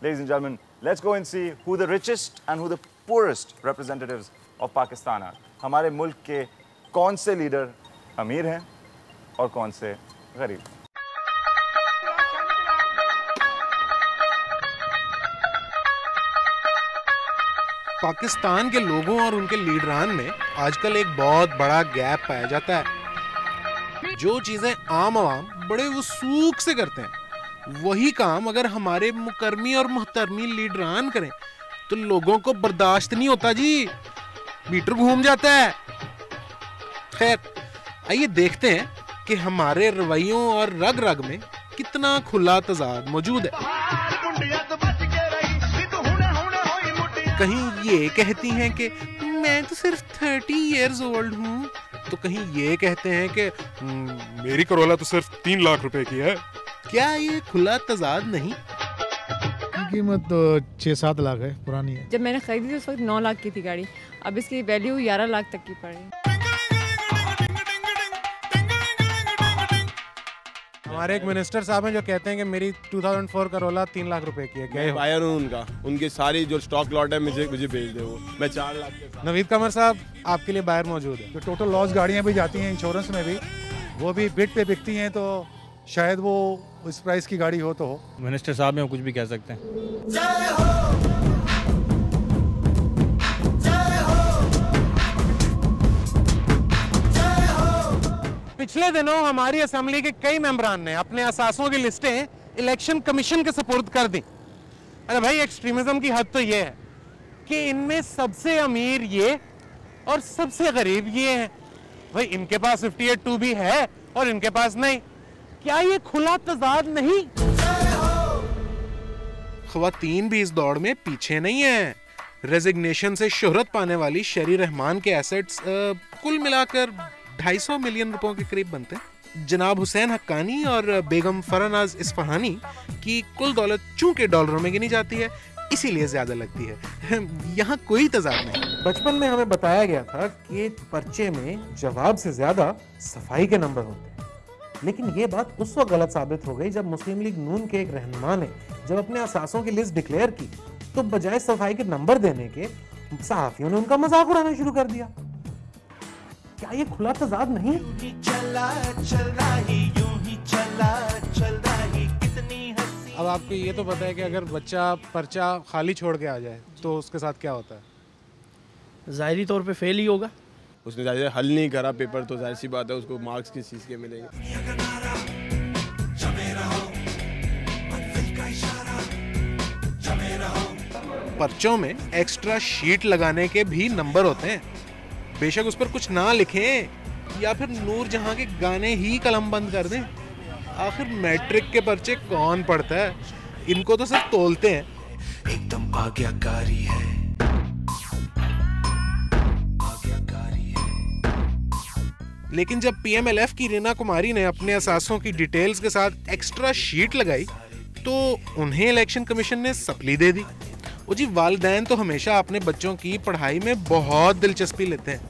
Ladies and gentlemen, let's go and see who the richest and who the poorest representatives of Pakistan are. हमारे मुल्क के कौन से leader अमीर हैं और कौन से गरीब. पाकिस्तान के लोगों और उनके लीडरान में आजकल एक बहुत बड़ा गैप पाया जाता है. जो चीजें आम आवाम बड़े वसूख से करते हैं, वही काम अगर हमारे मुकर्मी और मुहतरमी लीडरान करें तो लोगों को बर्दाश्त नहीं होता जी. मीटर घूम जाता है. खैर, आइए देखते हैं कि हमारे रवैयों और रग रग में कितना खुला तजाद मौजूद है. कहीं ये कहती हैं कि मैं तो सिर्फ 30 years old हूँ, तो कहीं ये कहते हैं कि मेरी करोला तो सिर्फ 3 लाख रुपए की है. क्या ये खुला तजाद नहीं? कीमत तो 6-7 लाख है, पुरानी है. जब मैंने खरीदी थी उस वक्त 9 लाख की थी गाड़ी, अब इसकी वैल्यू 11 लाख तक की पड़ी. हमारे एक मिनिस्टर साहब हैं जो कहते हैं कि मेरी 2004 करोला 3 लाख रुपए की है. क्या बायर हूं उनका, उनकी सारी जो स्टॉक लॉट है मुझे भेज दे. वो मैं 4 लाख के. नवीद कमर साहब, आपके लिए बायर मौजूद है. जो टोटल लॉस गाड़ियाँ भी जाती हैं इंश्योरेंस में भी, वो भी बिड पे बिकती हैं, तो शायद वो इस प्राइस की गाड़ी हो तो हो. मिनिस्टर साहब में कुछ भी कह सकते हैं. पिछले दिनों हमारी असेंबली के कई मेंबरान ने अपने असासों की लिस्टें इलेक्शन कमीशन के सुपुर्द कर दी. अरे भाई, एक्सट्रीमिज्म की हद तो ये है कि इनमें सबसे अमीर ये और सबसे गरीब ये हैं. भाई, इनके पास 58(2) भी है और इनके पास नहीं. क्या ये खुला तजाद नहीं? ख्वातीन भी इस दौड़ में पीछे नहीं है. रेजिग्नेशन से शोहरत पाने वाली शरी रहमान के एसेट्स कुल मिलाकर 250 मिलियन रुपयों के करीब बनते हैं. जनाब हुसैन हक्कानी और बेगम फरानाज इस्फहानी की कुल दौलत चूंकि डॉलरों में गिनी जाती है, इसीलिए ज्यादा लगती है. यहाँ कोई तजाद नहीं. बचपन में हमें बताया गया था कि पर्चे में जवाब से ज्यादा सफाई के नंबर होते हैं. लेकिन ये बात उस वक्त गलत साबित हो गई जब मुस्लिम लीग नून के एक रहनुमा ने जब अपने असासों की लिस्ट डिक्लेयर की, तो बजाय सफाई के नंबर देने के सहाफियों ने उनका मजाक उड़ाना शुरू कर दिया. क्या ये खुला तजाद नहीं? अब आपको ये तो पता है कि अगर बच्चा पर्चा खाली छोड़ के आ जाए तो उसके साथ क्या होता है? ज़ाहिरी तौर पे फेल ही होगा. उसने ज़ाहिर हल नहीं करा पेपर, तो जाहिर सी बात है उसको मार्क्स किस चीज़ के मिलेंगे. पर्चों में एक्स्ट्रा शीट लगाने के भी नंबर होते हैं. बेशक उस पर कुछ ना लिखें या फिर नूर जहां के गाने ही कलम बंद कर दें, आखिर मैट्रिक के पर्चे कौन पढ़ता है? इनको तो सिर्फ तोलते हैं. एकदम आज्ञाकारी है. लेकिन जब पीएमएलएफ की रीना कुमारी ने अपने असासों की डिटेल्स के साथ एक्स्ट्रा शीट लगाई तो उन्हें इलेक्शन कमीशन ने सप्ली दे दी. जी, वालिदैन तो हमेशा अपने बच्चों की पढ़ाई में बहुत दिलचस्पी लेते हैं,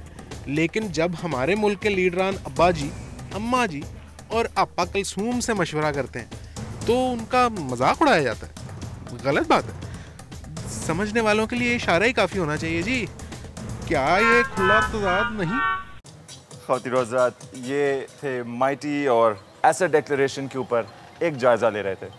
लेकिन जब हमारे मुल्क के लीडरान अब्बा जी, अम्मा जी और आपा कलसूम से मशवरा करते हैं तो उनका मजाक उड़ाया जाता है. गलत बात है. समझने वालों के लिए इशारा ही काफ़ी होना चाहिए जी. क्या ये खुला तजाद नहीं? ख़वातीन और हज़रात, ये थे माइटी और एसेट डिक्लेरेशन के ऊपर एक जायज़ा ले रहे थे.